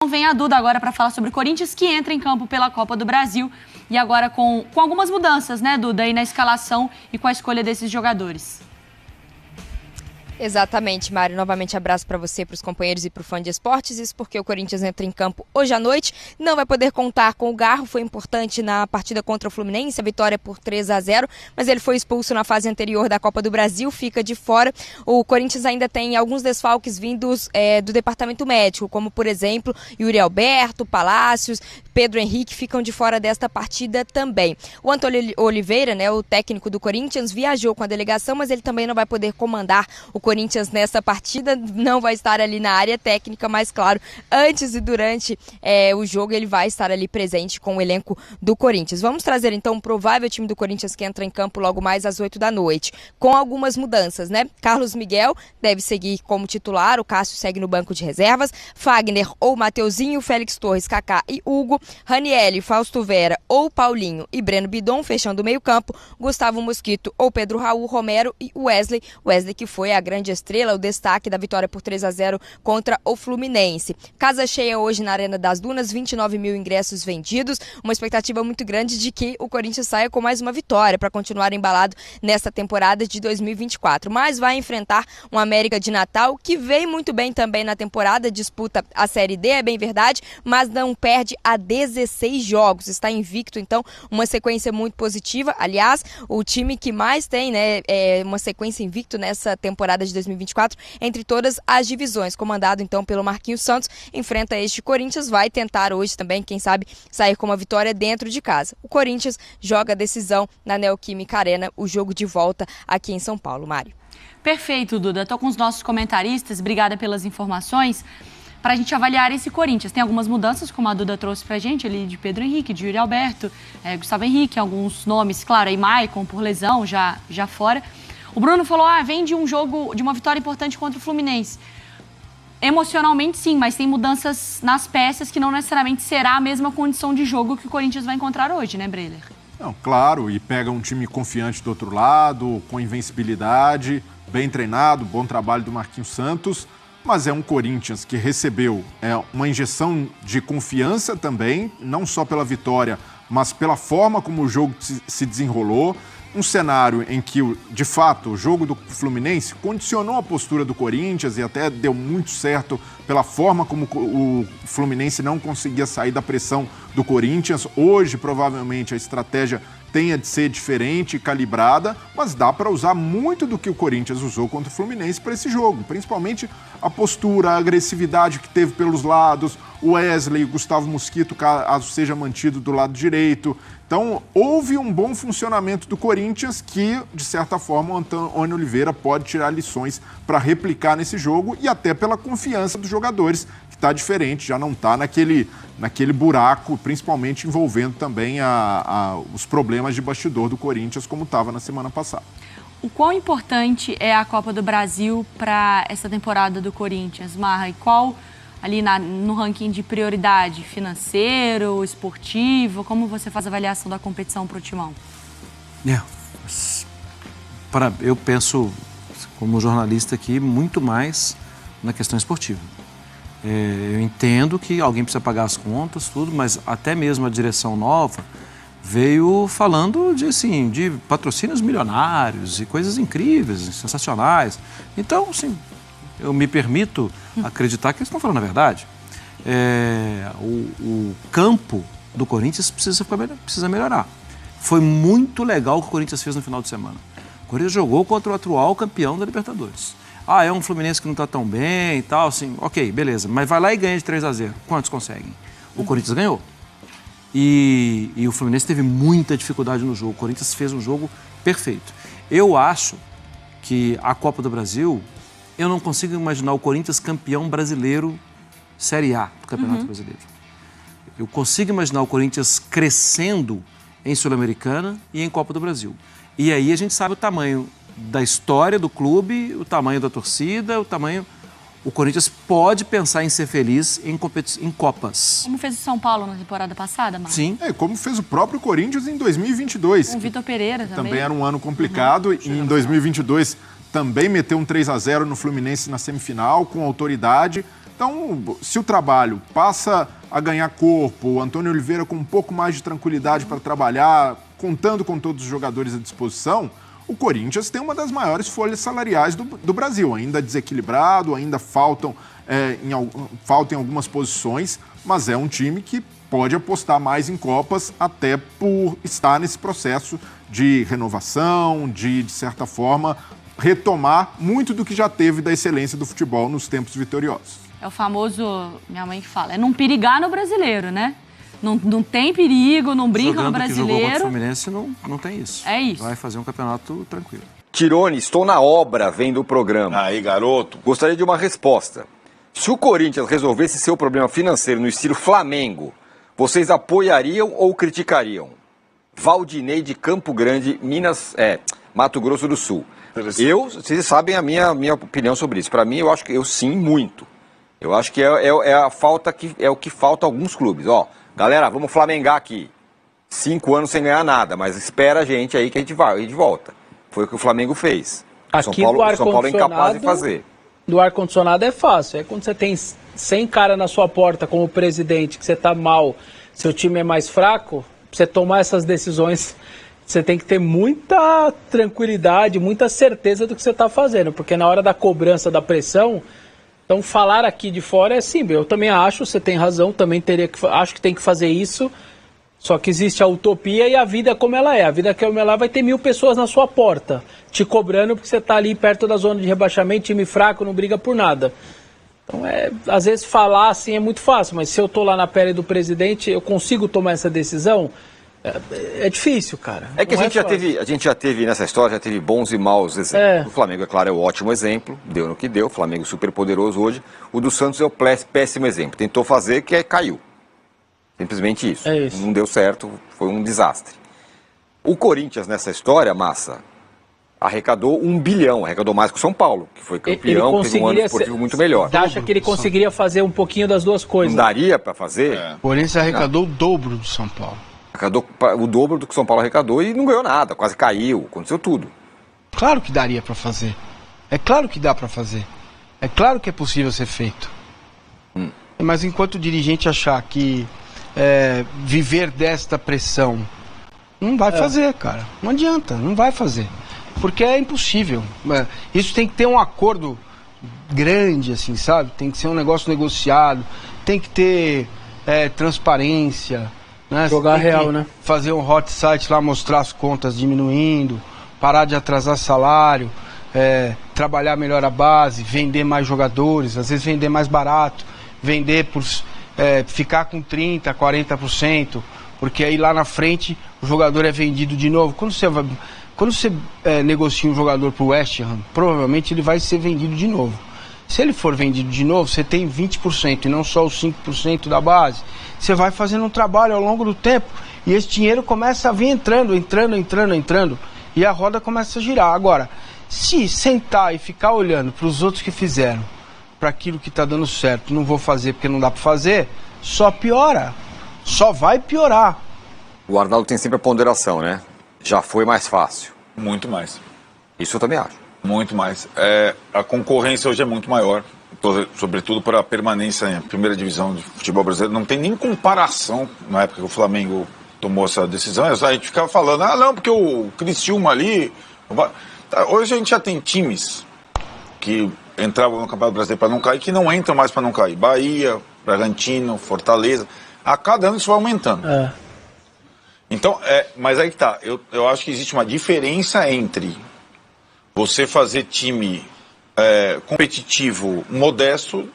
Vem a Duda agora para falar sobre o Corinthians, que entra em campo pela Copa do Brasil e agora com algumas mudanças, né, Duda, aí na escalação e com a escolha desses jogadores. Exatamente, Mário. Novamente abraço para você, para os companheiros e para o fã de esportes. Isso porque o Corinthians entra em campo hoje à noite. Não vai poder contar com o Garro. Foi importante na partida contra o Fluminense, a vitória por 3-0. Mas ele foi expulso na fase anterior da Copa do Brasil, fica de fora. O Corinthians ainda tem alguns desfalques vindos do departamento médico, como por exemplo, Yuri Alberto, Palácios, Pedro Henrique ficam de fora desta partida também. O Antônio Oliveira, né, o técnico do Corinthians, viajou com a delegação, mas ele também não vai poder comandar o Corinthians nessa partida, não vai estar ali na área técnica, mas claro, antes e durante o jogo ele vai estar ali presente com o elenco do Corinthians. Vamos trazer então um provável time do Corinthians que entra em campo logo mais às 8 da noite, com algumas mudanças, né? Carlos Miguel deve seguir como titular, o Cássio segue no banco de reservas, Fagner ou Mateuzinho, Félix Torres, Kaká e Hugo, Ranieri, Fausto Vera ou Paulinho e Breno Bidon fechando o meio campo, Gustavo Mosquito ou Pedro Raul, Romero e Wesley que foi a grande estrela, o destaque da vitória por 3-0 contra o Fluminense. Casa cheia hoje na Arena das Dunas, 29 mil ingressos vendidos, uma expectativa muito grande de que o Corinthians saia com mais uma vitória para continuar embalado nesta temporada de 2024, mas vai enfrentar um América de Natal que vem muito bem também na temporada, disputa a Série D, é bem verdade, mas não perde há 16 jogos, está invicto, então uma sequência muito positiva. Aliás, o time que mais tem, né, uma sequência invicto nessa temporada de 2024 entre todas as divisões, comandado então pelo Marquinhos Santos, enfrenta este Corinthians, vai tentar hoje também, quem sabe, sair com uma vitória dentro de casa. O Corinthians joga a decisão na Neoquímica Arena, o jogo de volta aqui em São Paulo, Mário. Perfeito, Duda. Estou com os nossos comentaristas, obrigada pelas informações. Para a gente avaliar esse Corinthians, tem algumas mudanças, como a Duda trouxe para a gente, ali de Pedro Henrique, de Yuri Alberto, Gustavo Henrique, alguns nomes, claro, aí Maicon por lesão, já fora. O Bruno falou, vem de um jogo, de uma vitória importante contra o Fluminense. Emocionalmente sim, mas tem mudanças nas peças que não necessariamente será a mesma condição de jogo que o Corinthians vai encontrar hoje, né, Breler? Não, claro, e pega um time confiante do outro lado, com invencibilidade, bem treinado, bom trabalho do Marquinhos Santos, mas é um Corinthians que recebeu uma injeção de confiança também, não só pela vitória, mas pela forma como o jogo se desenrolou. Um cenário em que, de fato, o jogo do Fluminense condicionou a postura do Corinthians e até deu muito certo pela forma como o Fluminense não conseguia sair da pressão do Corinthians. Hoje, provavelmente, a estratégia tenha de ser diferente e calibrada, mas dá para usar muito do que o Corinthians usou contra o Fluminense para esse jogo, principalmente a postura, a agressividade que teve pelos lados, o Wesley, o Gustavo Mosquito, caso seja mantido do lado direito. Então, houve um bom funcionamento do Corinthians que, de certa forma, o Antônio Oliveira pode tirar lições para replicar nesse jogo e até pela confiança dos jogadores, que está diferente, já não está naquele buraco, principalmente envolvendo também os problemas de bastidor do Corinthians, como estava na semana passada. O quão importante é a Copa do Brasil para essa temporada do Corinthians, Marra? E qual, ali no ranking de prioridade, financeiro, esportivo, como você faz a avaliação da competição para o Timão? Eu penso, como jornalista aqui, muito mais na questão esportiva. Eu entendo que alguém precisa pagar as contas, tudo, mas até mesmo a direção nova veio falando de patrocínios milionários e coisas incríveis, sensacionais. Então, assim, eu me permito acreditar que eles estão falando a verdade. O campo do Corinthians precisa melhorar. Foi muito legal o que o Corinthians fez no final de semana. O Corinthians jogou contra o atual campeão da Libertadores. É um Fluminense que não está tão bem e tal, assim, ok, beleza. Mas vai lá e ganha de 3-0. Quantos conseguem? O Corinthians ganhou. E o Fluminense teve muita dificuldade no jogo. O Corinthians fez um jogo perfeito. Eu acho que a Copa do Brasil, eu não consigo imaginar o Corinthians campeão brasileiro Série A do Campeonato Brasileiro. Eu consigo imaginar o Corinthians crescendo em Sul-Americana e em Copa do Brasil. E aí a gente sabe o tamanho da história do clube, o tamanho da torcida, o tamanho... O Corinthians pode pensar em ser feliz em Copas. Como fez o São Paulo na temporada passada, Marcos? Sim. Como fez o próprio Corinthians em 2022. Com o Vitor Pereira também. Também era um ano complicado. E em 2022 também meteu um 3-0 no Fluminense na semifinal, com autoridade. Então, se o trabalho passa a ganhar corpo, o Antônio Oliveira com um pouco mais de tranquilidade para trabalhar, contando com todos os jogadores à disposição, o Corinthians tem uma das maiores folhas salariais do Brasil. Ainda desequilibrado, ainda faltam em algumas posições, mas é um time que pode apostar mais em Copas, até por estar nesse processo de renovação, de certa forma, retomar muito do que já teve da excelência do futebol nos tempos vitoriosos. É o famoso, minha mãe que fala, é não perigar no brasileiro, né? Não tem perigo, não brinca no brasileiro. Jogando que jogou contra o Fluminense não tem isso. É isso. Vai fazer um campeonato tranquilo. Tirone, estou na obra vendo o programa. Aí, garoto. Gostaria de uma resposta. Se o Corinthians resolvesse seu problema financeiro no estilo Flamengo, vocês apoiariam ou criticariam? Valdinei de Campo Grande, Mato Grosso do Sul. Vocês sabem a minha opinião sobre isso. Para mim, eu acho que eu sim, muito. Eu acho que é a falta é o que falta a alguns clubes. Ó, galera, vamos flamengar aqui. 5 anos sem ganhar nada, mas espera a gente aí que a gente volta. Foi o que o Flamengo fez. Aqui São Paulo é incapaz de fazer. Do ar-condicionado é fácil. É quando você tem 100 caras na sua porta como presidente, que você tá mal, seu time é mais fraco, pra você tomar essas decisões, você tem que ter muita tranquilidade, muita certeza do que você tá fazendo. Porque na hora da cobrança, da pressão, então falar aqui de fora é simples. Eu também acho, você tem razão, também acho que tem que fazer isso. Só que existe a utopia e a vida como ela é. A vida como ela vai ter 1000 pessoas na sua porta, te cobrando porque você está ali perto da zona de rebaixamento, time fraco, não briga por nada. Então, às vezes falar assim é muito fácil, mas se eu estou lá na pele do presidente, eu consigo tomar essa decisão? É difícil, cara. É que a gente já teve nessa história, já teve bons e maus exemplos. O Flamengo, é claro, é um ótimo exemplo, deu no que deu, o Flamengo super poderoso hoje. O do Santos é o péssimo exemplo. Tentou fazer, caiu. Simplesmente isso. Não deu certo, foi um desastre. O Corinthians, nessa história, Massa, arrecadou 1 bilhão, arrecadou mais que o São Paulo, que foi campeão, teve um ano esportivo muito melhor. Você acha que ele conseguiria fazer um pouquinho das duas coisas? Não daria para fazer? O Corinthians arrecadou o dobro do São Paulo. Arrecadou o dobro do que o São Paulo arrecadou e não ganhou nada, quase caiu, aconteceu tudo. Claro que daria para fazer. É claro que dá para fazer. É claro que é possível ser feito. Mas enquanto o dirigente achar que viver desta pressão não vai fazer, cara. Não adianta, não vai fazer. Porque é impossível. Isso tem que ter um acordo grande, assim, sabe? Tem que ser um negócio negociado, tem que ter transparência, né? Jogar real, né? Fazer um hot site lá, mostrar as contas diminuindo, parar de atrasar salário, trabalhar melhor a base, vender mais jogadores, às vezes vender mais barato, vender por ficar com 30%, 40%, porque aí lá na frente o jogador é vendido de novo. Quando você negocia um jogador para o West Ham, provavelmente ele vai ser vendido de novo. Se ele for vendido de novo, você tem 20% e não só os 5% da base. Você vai fazendo um trabalho ao longo do tempo e esse dinheiro começa a vir entrando, e a roda começa a girar. Agora, se sentar e ficar olhando para os outros que fizeram, para aquilo que está dando certo, não vou fazer porque não dá para fazer, só piora, só vai piorar. O Arnaldo tem sempre a ponderação, né? Já foi mais fácil. Muito mais. Isso eu também acho. Muito mais. A concorrência hoje é muito maior, sobretudo para a permanência em primeira divisão de futebol brasileiro. Não tem nem comparação na época que o Flamengo tomou essa decisão. A gente ficava falando, não, porque o Criciúma ali... Hoje a gente já tem times que entravam no Campeonato Brasileiro para não cair, que não entram mais para não cair. Bahia, Bragantino, Fortaleza. A cada ano isso vai aumentando. Então, mas aí que tá. Eu acho que existe uma diferença entre você fazer time competitivo, modesto.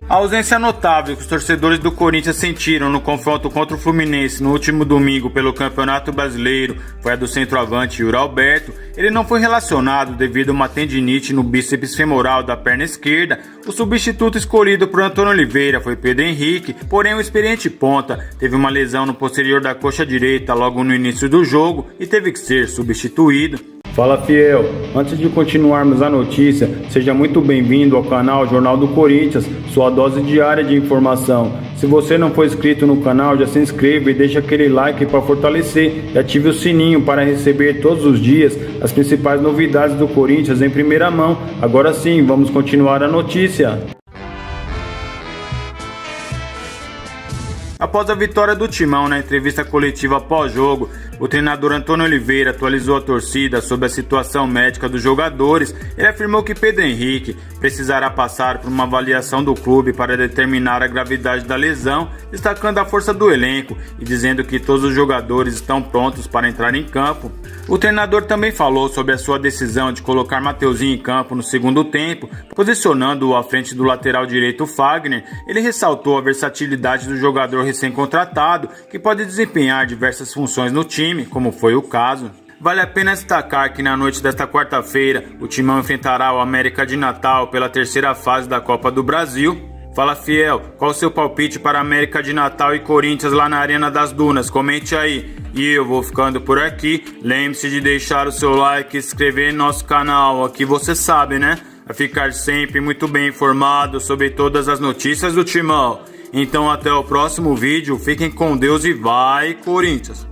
A ausência notável que os torcedores do Corinthians sentiram no confronto contra o Fluminense no último domingo pelo Campeonato Brasileiro foi a do centroavante Yuri Alberto. Ele não foi relacionado devido a uma tendinite no bíceps femoral da perna esquerda. O substituto escolhido por Antônio Oliveira foi Pedro Henrique, porém o experiente ponta teve uma lesão no posterior da coxa direita logo no início do jogo e teve que ser substituído. Fala fiel, antes de continuarmos a notícia, seja muito bem-vindo ao canal Jornal do Corinthians, sua dose diária de informação. Se você não for inscrito no canal, já se inscreva e deixa aquele like para fortalecer e ative o sininho para receber todos os dias as principais novidades do Corinthians em primeira mão. Agora sim, vamos continuar a notícia. Após a vitória do Timão na entrevista coletiva pós-jogo, o treinador Antônio Oliveira atualizou a torcida sobre a situação médica dos jogadores. Ele afirmou que Pedro Henrique precisará passar por uma avaliação do clube para determinar a gravidade da lesão, destacando a força do elenco e dizendo que todos os jogadores estão prontos para entrar em campo. O treinador também falou sobre a sua decisão de colocar Mateuzinho em campo no segundo tempo, posicionando-o à frente do lateral direito Fagner. Ele ressaltou a versatilidade do jogador recém-contratado, que pode desempenhar diversas funções no time, como foi o caso. Vale a pena destacar que na noite desta quarta-feira, o Timão enfrentará o América de Natal pela terceira fase da Copa do Brasil. Fala, fiel, qual o seu palpite para América de Natal e Corinthians lá na Arena das Dunas? Comente aí. E eu vou ficando por aqui. Lembre-se de deixar o seu like e se inscrever no nosso canal. Aqui você sabe, né? A ficar sempre muito bem informado sobre todas as notícias do Timão. Então até o próximo vídeo. Fiquem com Deus e vai, Corinthians!